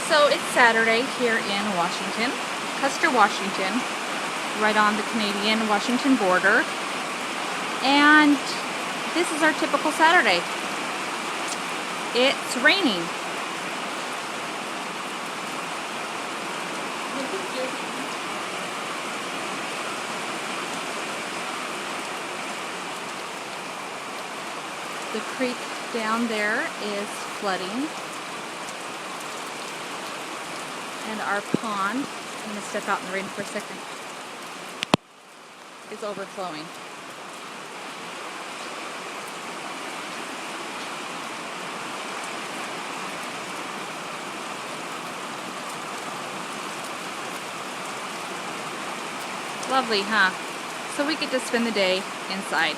So it's Saturday here in Washington, Custer, Washington, right on the Canadian-Washington border. And this is our typical Saturday. It's raining. The creek down there is flooding. And our pond, I'm going to step out in the rain for a second, is overflowing. Lovely, huh? So we get to spend the day inside.